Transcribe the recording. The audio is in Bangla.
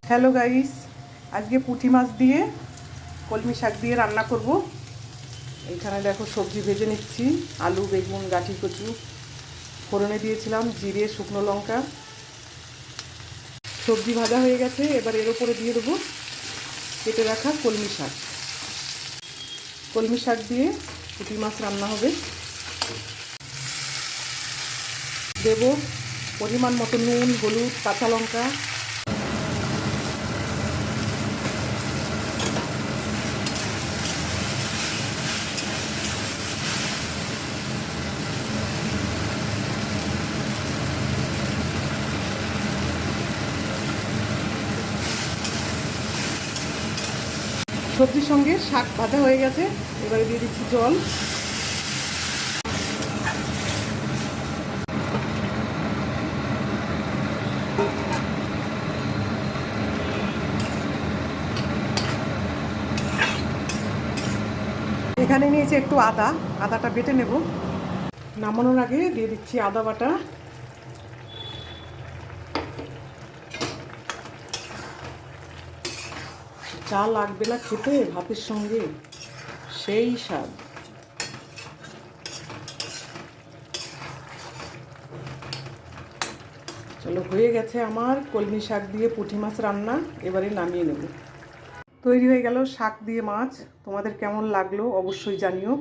হ্যালো গাইস, আজকে পুঁটি মাছ দিয়ে কলমি শাক দিয়ে রান্না করব। এইখানে দেখো সবজি ভেজে নিচ্ছি, আলু, বেগুন, গাঁঠি কচু ফোড়নে দিয়েছিলাম, জিরে, শুকনো লঙ্কা। সবজি ভাজা হয়ে গেছে, এবার এর উপরে দিয়ে দেবো কেটে রাখা কলমি শাক। কলমি শাক দিয়ে পুঁটি মাছ রান্না হবে। দেব পরিমাণ মতো নুন, হলুদ, কাঁচা লঙ্কা। সবজির সঙ্গে শাক ভাজা হয়ে গেছে, এবারে দিয়ে দিচ্ছি জল। এখানে নিয়েছি একটু আদাটা বেটে নেব। নামানোর আগে দিয়ে দিচ্ছি আদা বাটা। চা লাগবে না খেতে, ভাতের সঙ্গে সেই স্বাদ। চলো, হয়ে গেছে আমার কলমি শাক দিয়ে পুঁটি মাছ রান্না, এবারে নামিয়ে নেব। তৈরি হয়ে গেল শাক দিয়ে মাছ। তোমাদের কেমন লাগলো অবশ্যই জানিও।